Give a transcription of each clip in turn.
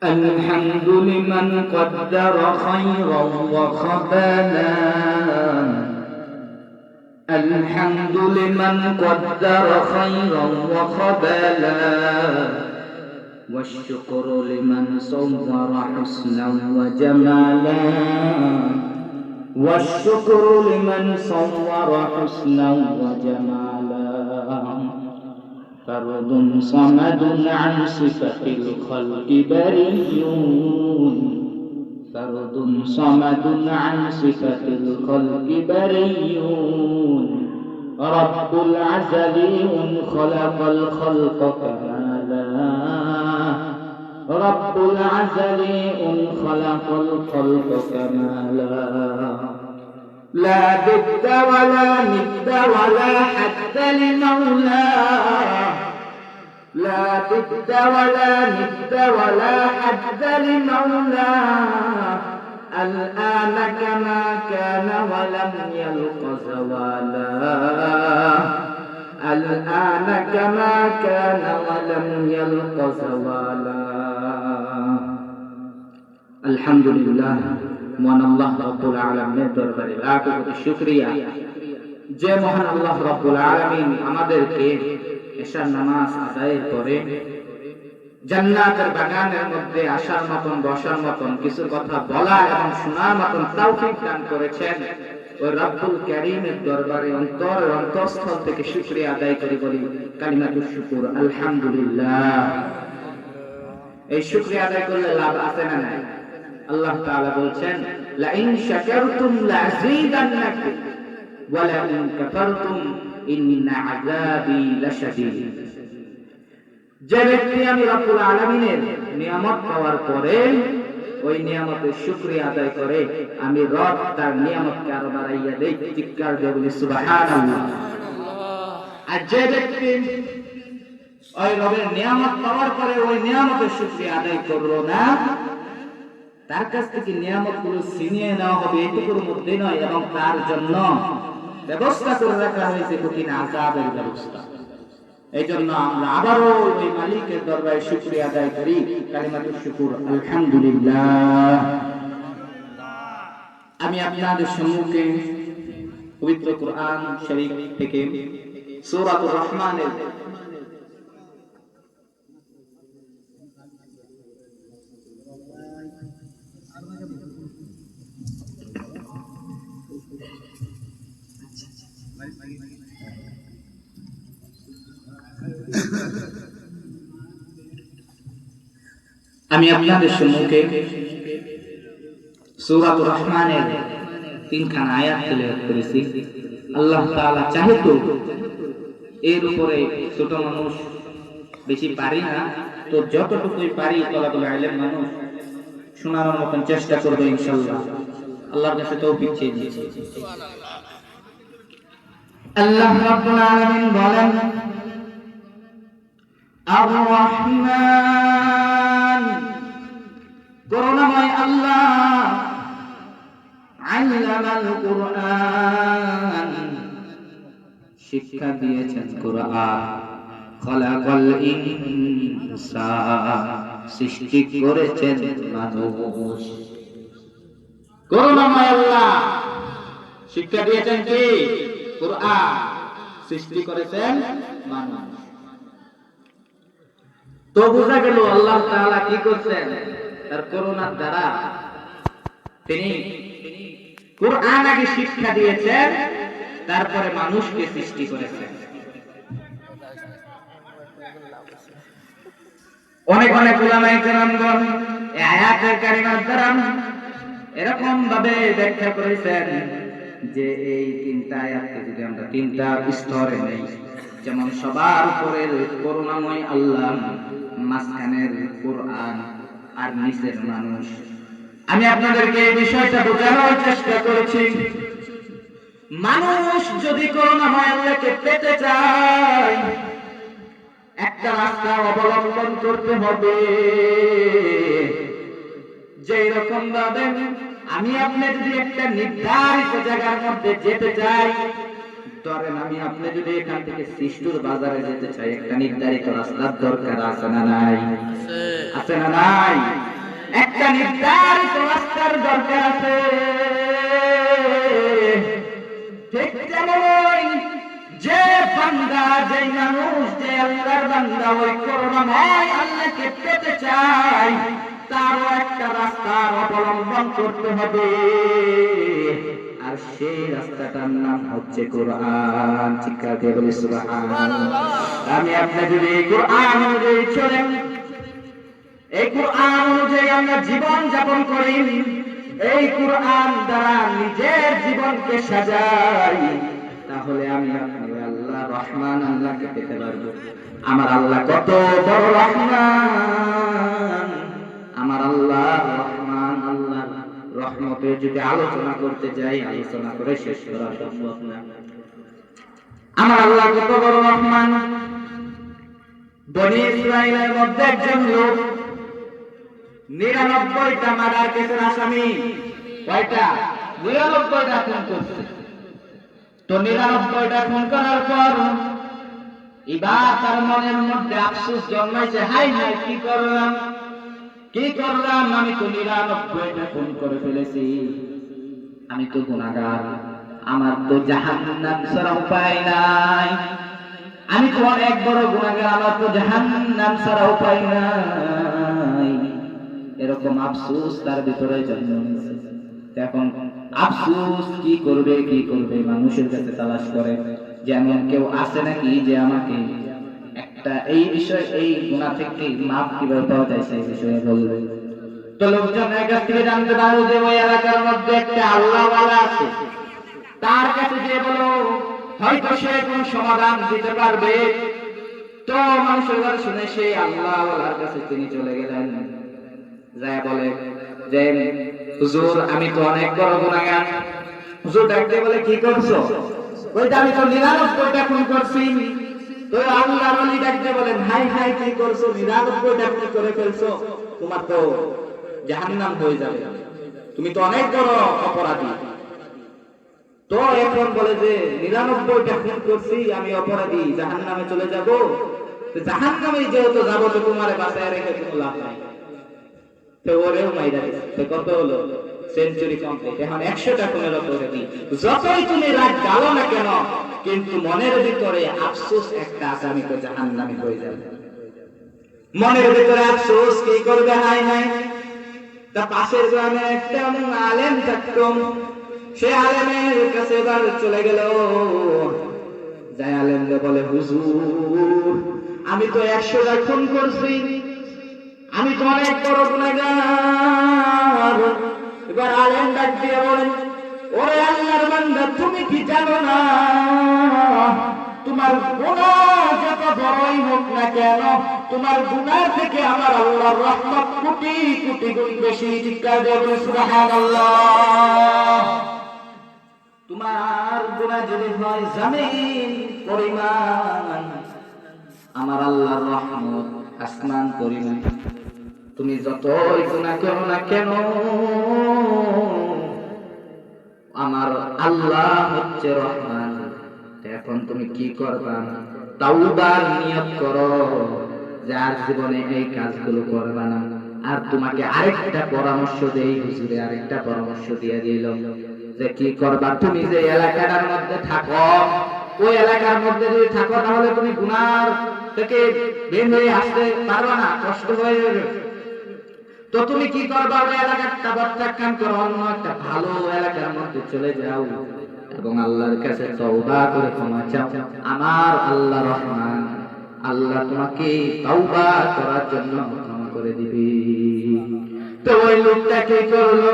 الحمد لمن قدر خيرا وخبالا الحمد لمن قدر خيرا وخبالا والشكر لمن صور حسنا وجمالا والشكر لمن صور حسنا وجمالا فرد صمد عن صفة الخلق بريون فرد صمد عن صفة الخلق بريون رب العزلي خلق الخلق كمالا رب العزلي خلق الخلق كمالا لا ضد ولا ند ولا حد لمولاه لا ضد ولا ند ولا حد لمولاه الآن كما كان ولم يلق زوالا الآن كما كان ولم يلق زوالا الحمد لله মহান আল্লাহ রাব্বুল আলামিনের দরবারে লাখ কোটি শুকরিয়া যে মহান আল্লাহ রাব্বুল আলামিন আমাদেরকে এশার নামাজ আদায়ের পরে জান্নাতের বাগানের মধ্যে আসার মতন বসার মতন কিছু কথা বলা এবং শোনার মতন তৌফিক দান করেছেন। ওই রব্বুল কারীমের দরবারে অন্তরস্থল থেকে শুকরিয়া আদায় করি বলি কালিমাতুশ শুকর আলহামদুলিল্লাহ। এই শুকরিয়া আদায় করলে লাভ আছে না নাই? আল্লাহ তাআলা বলছেন লা ইন শাকারতুম লাযীদান্নাকুম ওয়া লা ইন কাফারতুম ইন্না আযাবি লাশাদীদ। যে ব্যক্তি আমি রব্বুল আলামিনের নিয়ামত পাওয়ার পরে ওই নিয়ামতের শুকরিয়া আদায় করে আমি রব তার নিয়ামতকে আরো বাড়াইয়া দেই। চিৎকার দিয়ে বলি সুবহানাল্লাহ। আর যে ব্যক্তি ওই রবের নিয়ামত পাওয়ার পরে ওই নিয়ামতের শুকরিয়া আদায় করলো না, তার কাছ থেকে নিয়ামতগুলো ছিনিয়ে নেওয়া হবে এটুকুর মধ্যে নয়, এবং তার জন্য ব্যবস্থা করে রাখা হয়েছে কঠিন আযাবের ব্যবস্থা। এই জন্য আমরা আবারও ওই মালিকের দরবারে শুকরিয়া আদায় করি কালিমাতুশ শুকর আলহামদুলিল্লাহ। আমি আপনাদের সম্মুখে পবিত্র কোরআন শরীফ থেকে সূরাতুর রহমানের আমি আপনাদের সম্মুখে সূরাতুর রহমানের 3খান আয়াত তেলাওয়াত করেছি। আল্লাহ তাআলা চাহে তো এর উপরে ছোট মানুষ বেশি পারি না, তো যতটুকুই পারি তলাবুল ইলম মানুষ শোনার মতন চেষ্টা করব ইনশাআল্লাহ। আল্লাহর কাছে তৌফিক চেয়ে নিয়েছি। আল্লাহ রাব্বুল আলামিন বলেন আর-রহমান করুণাময় আল্লাহ আল্লামাল কুরআন শিক্ষা দিয়েছেন কুরআন খলাকাল ইনসান সৃষ্টি করেছেন মানুষ। করুণাময় আল্লাহ শিক্ষা দিয়েছেন কি? কুরআন। সৃষ্টি করেছেন মানুষ। তো বোঝা গেল আল্লাহ তাআলা কি করছেন? তার করুণার দ্বারা তিনি কুরআন আগে শিক্ষা দিয়েছেন, তারপরে মানুষকে সৃষ্টি করেছেন। অনেক অনেক উলামায়ে কেরামগণ এই আয়াতের কারিমার দ্বারা এরকম ভাবে ব্যাখ্যা করেছেন যে এই 3টা আয়াতকে যদি আমরা 3টা স্তরে নেই, যেমন সবার উপরের করুণাময় আল্লাহ, মাঝখানের কুরআন, আর নিচের মানুষ। আমি আপনাদেরকে এই বিষয়টা বোঝানোর চেষ্টা করেছি। মানুষ যদি করুণাময় আল্লাহকে পেতে চায়, একটা রাস্তা অবলম্বন করতে হবে। যেই রকম ভাবে আমি আপনি যদি একটা নির্ধারিত জায়গার মধ্যে যেতে চাই, ধরেন আমি আপনি যদি এখান থেকে সৃষ্টুর বাজারে যেতে চাই, একটা নির্ধারিত রাস্তার দরকার আছে না নাই? আছে না নাই? একটা নির্ধারিত রাস্তার দরকার আছে। ঠিক তেমনই যে বান্দা, যে মানুষ, যে আল্লাহর বান্দা ওই করুণাময় আল্লাহকে পেতে চায়, তারও একটা রাস্তার অবলম্বন করতে হবে, আর সেই রাস্তাটার নাম হচ্ছে কোরআন। চিৎকার দিয়ে বলি সুবহানাল্লাহ। আমি আপনি যদি এই কোরআন অনুযায়ী চলেন, এই কোরআন অনুযায়ী আমরা জীবন যাপন করি, এই কোরআন দ্বারা নিজের জীবনকে সাজাই, তাহলে আমি আপনি আল্লাহ রহমান আল্লাহকে পেতে পারবো। আমার আল্লাহ কত বড় রহমান, আমার আল্লাহ রহমান। আল্লাহ রহমতের যদি আলোচনা করতে যাই, আলোচনা করে শেষ করা সম্ভব না। আমার আল্লাহ কত বড় রহমান। বনী ইসরাইলের মধ্যে একজন লোক 99টা মার্ডার কেসের আসামি। কয়টা? 99টা খুন করছে। তো 99টা খুন করার পর এবার তার মনের মধ্যে আফসোস জন্মাইছে, হাই হাই কি করলাম, কি করলাম, আমি তো 99টা খুন করে ফেলেছি, আমি তো গুনাহগার, আমার তো জাহান্নাম ছাড়া উপায় নাই, আমি তো অনেক বড় গুনাহগার, আমার তো জাহান্নাম ছাড়া উপায় নাই। এরকম আফসোস তার ভিতরে জন্ম নিয়েছে। এখন আফসোস কি করবে, কি করবে, মানুষের কাছে তালাশ করে যে এমন কেউ আছে নাকি যে আমাকে একটা এই বিষয়, এই গুনাহ থেকে মাফ কিভাবে পাওয়া যায় সেই বিষয়ে বলবে। তো লোকজনের কাছ থেকে জানতে পারো যে ওই এলাকার মধ্যে একটা আল্লাহওয়ালা আছে, তার কাছে যে বলো, হয়তো সে কোন সমাধান দিতে পারবে। তো মানুষের কথা শুনে সেই আল্লাহওয়ালার কাছে তিনি চলে গেলেন, যায় বলে যে হুজুর আমি তো অনেক বড় গুনাহগার। হুজুর ডাকতে বলে কি করছো? ওইটা আমি তো 99টা খুন করছি। তো আল্লাহর ওলি ডাকতে বলেন, হাই হাই কি করছো, 99টা খুন করে ফেলছো, তোমার তো জাহান্নাম হয়ে যাবে, তুমি তো অনেক বড় অপরাধী। তো এখন বলে যে 99টা খুন করছি, আমি অপরাধী, জাহান্নামে চলে যাব। জাহান্নামে যেহেতু যাবো, তো তোমারে বাঁচায় রেখে কোনো লাভ নাই। তো ওরেও মাইরা দিছে। তো কত হলো? Century complete. এখন 100টা খুনের অপরাধী। যতই তুমি রাগ গালো না কেন, কিন্তু মনের ভিতরে আফসোস একটা আছে, আমি তো জাহান্নামে হয়ে যাব। মনের ভিতরে আফসোস কি করবে, হাই হাই। তা পাশের গ্রামে একটা আলেম থাকতো, সে আলেমের কাছে এবার চলে গেল, যাই আলেমকে বলে, হুজুর আমি তো 100টা খুন করছি, আমি তো অনেক বড় গুনাহগার। এবার আলেম ডাক দিয়ে বলেন, ওরে আল্লাহর বান্দা, তুমি কি জানো না তোমার গুনাহ যত বড়ই হোক না কেন, তোমার গুনাহ থেকে আমার আল্লাহর রহমত কোটি কোটি গুণ বেশি। চিৎকার দিয়ে বলে সুবহানাল্লাহ। তোমার গুনাহ যদি হয় জমিন পরিমাণ, আমার আল্লাহর রহমত আসমান পরিমাণ। তুমি যতই গুনাহ করো না কেন, আমার আল্লাহ হচ্ছে রহমান। এখন তুমি কি করবা? তাওবার নিয়ত করো, যার জীবনে এই কাজগুলো করবা না। আর তোমাকে আরেকটা পরামর্শ দেই, হুজুরে আরেকটা পরামর্শ দিয়ে দিল যে কি করবা। তুমি যে এলাকাটার মধ্যে থাকো, ওই এলাকার মধ্যে যদি থাকো, তাহলে তুমি গুনাহ থেকে বের হয়ে আসতে পারবা না, কষ্ট হয়ে যাবে। তো তুমি কি করবা? ওই এলাকাটা প্রত্যাখ্যান করো, অন্য একটা ভালো এলাকার মধ্যে চলে যাও এবং আল্লাহর কাছে তওবা করে ক্ষমা চাও। আমার আল্লাহ রহমান, আল্লাহ তোমাকে তওবা করার জন্য ক্ষমা করে দিবে। তো ওই লোকটা কি করলো?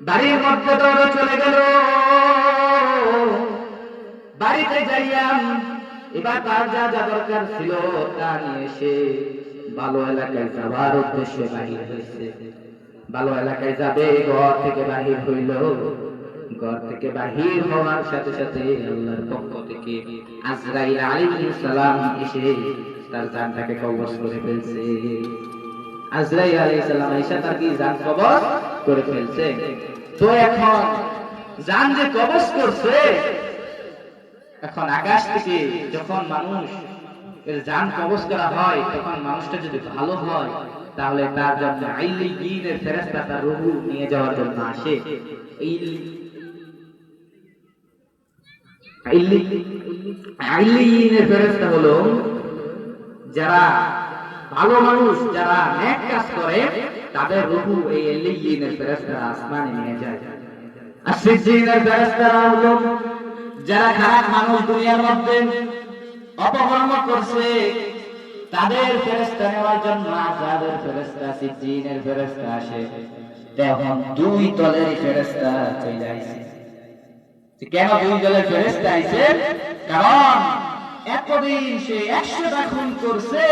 বাড়ির মধ্যে দৌড়ে চলে গেল। বাড়িতে যাইয়া এবার তার যা যা দরকার ছিল তা নিয়ে এসে ভালো এলাকায় যাবার উদ্দেশ্যে বাহির হয়েছে। ভালো এলাকায় যাবে, ঘর থেকে বাহির হইল। ঘর থেকে বাহির হওয়ার সাথে সাথে আল্লাহর পক্ষ থেকে আজরাইল আলাইহিস সালাম এসে তার জানটাকে কবজ করে ফেলছে। আজরাইল আলাইহিস সালাম এসে তার কি জান কবজ করে ফেলছে। তো এখন জান যে কবজ করছে, এখন আকাশ থেকে যখন মানুষ এর জান কবজ করা হয়, তখন মানুষটা যদি ভালো হয়, তাহলে তার জন্য ইল্লিয়িনের ফেরেশতা তার রূহ নিয়ে যাওয়ার জন্য আসে। ইল্লিয়িনের ফেরেশতা হলো যারা ভালো মানুষ, যারা নেক কাজ করে, তাদের রূহ এই ইল্লিয়িনের ফেরেশতারা আসমানে নিয়ে যায়। আর সিজ্জিনের ফেরেশতারা হলো যারা খারাপ মানুষ, দুনিয়ার মধ্যে অপকর্ম করছে, তাদের ফেরেশতা নেওয়ার জন্য আযাবের ফেরেশতা, সিজ্জিনের ফেরেশতা আসে। তখন দুই দলের ফেরেশতা চলে আসে। কেন দুই দলের ফেরেশতা আইছে? কারণ এতদিন সে 100টা খুন করছে,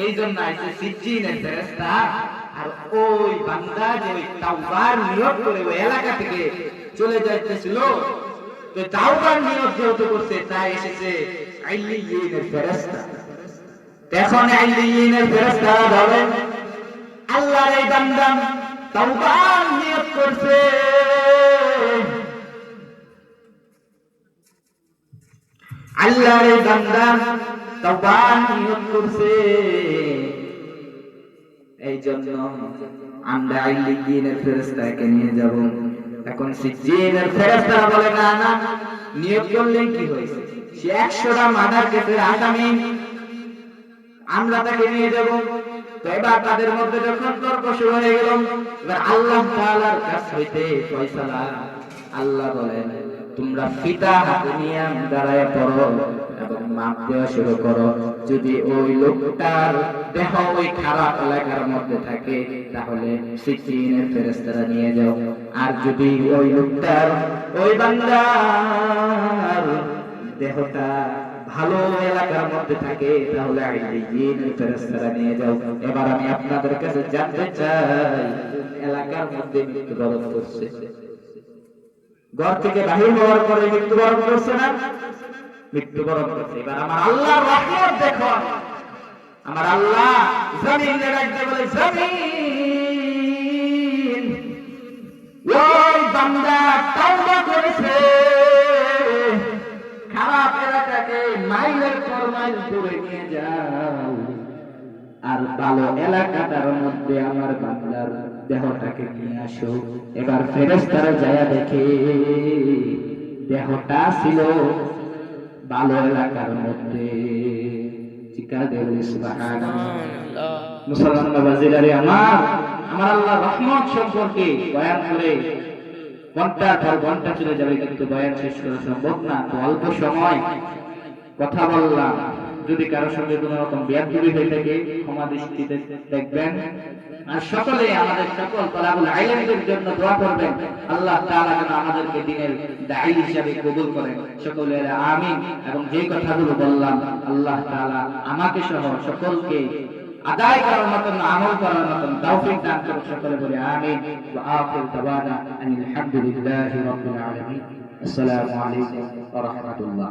এই জন্য আইছে সিজ্জিনের ফেরেশতা। আর ওই বান্দা যে ওই তাওবার নিয়ত করে ওই এলাকা থেকে চলে যাইতেছিল, তো তাওবার নিয়ত যেহেতু করছে, তাই এসেছে ইল্লিয়িনের ফেরেশতা। এখন ইল্লিয়িনের ফেরেশতারা বলেন, আল্লাহর এই বান্দা তাওবার নিয়ত করছে, আল্লাহর এই বান্দা তাওবার নিয়ত করছে, এই জন্য আমরা ইল্লিয়িনের ফেরেশতাকে নিয়ে যাব। এখন সিজ্জিনের ফেরেশতারা বলে, না না, নিয়ত করলে কি হয়েছে, সে 100টা মার্ডার কেসের আসামি, আমরা তাকে নিয়ে যাব। তো এবার তাদের মধ্যে যখন তর্ক শুরু হয়ে গেল, এবার আল্লাহ তাআলার কাছ হইতে ফয়সালা। আল্লাহ বলেন, তোমরা ফিতা হাতে নিয়ে দাঁড়ায় পড়ো এবং মাপ দেওয়া শুরু করো। যদি ওই লোকটার দেহ ওই খারাপ এলাকার মধ্যে থাকে, তাহলে সিজ্জিনের ফেরেশতারা নিয়ে যাও। আর যদি ওই লোকটার, ওই বান্দার দেহটা ভালো এলাকার মধ্যে থাকে, তাহলে ইল্লিয়িনের ফেরেশতারা নিয়ে যাও। এবার আমি আপনাদের কাছে জানতে চাই, এলাকার মধ্যে মৃত্যুবরণ করছে, ঘর থেকে বাহির হওয়ার পরে মৃত্যুবরণ করছে না? মৃত্যুবরণ করছে। এবার আমার আল্লাহর রহমত দেখো, আমার আল্লাহ জমিনে রাখতে বলে, জমিন ওই বান্দা তাওবা করেছে, খারাপ এলাকাকে মাইলের পর মাইল করে নিয়ে যাও, আর ভালো এলাকাটার মধ্যে আমার বান্দার দেহটাকে নিয়ে আসো। এবার ফেরেশতারা যায় দেখে দেহটা ছিল ভালো এলাকার মধ্যে। মুসলমান বাবাজিরা, আমার আল্লাহ রহমত সম্পর্কে বয়ান করে ঘন্টার পর ঘন্টা চলে যাবে, কিন্তু বয়ান শেষ করা সম্ভব না। তো অল্প সময় কথা বললাম, যদি কারো সঙ্গে কোন রকম বেয়াদবি হয়ে থাকে ক্ষমা দৃষ্টিতে দেখবেন। আর সকলে আমাদের সকল তলাবুল ইলমদের জন্য দোয়া করবেন, আল্লাহ তাআলা যেন আমাদেরকে দ্বীনের দাঈ হিসেবে কবুল করেন। সকলে আমিন। এবং যে কথাগুলো বললাম, আল্লাহ তাআলা আমাকে সহ সকলকে আদায় করার মতন, আমল করার মতন তৌফিক দান করুন। সকলে বলে আমিন। ওয়া আখিরু দাওয়ানা আনিল হামদুলিল্লাহি রাব্বিল আলামিন। আসসালামু আলাইকুম ওয়া রাহমাতুল্লাহ।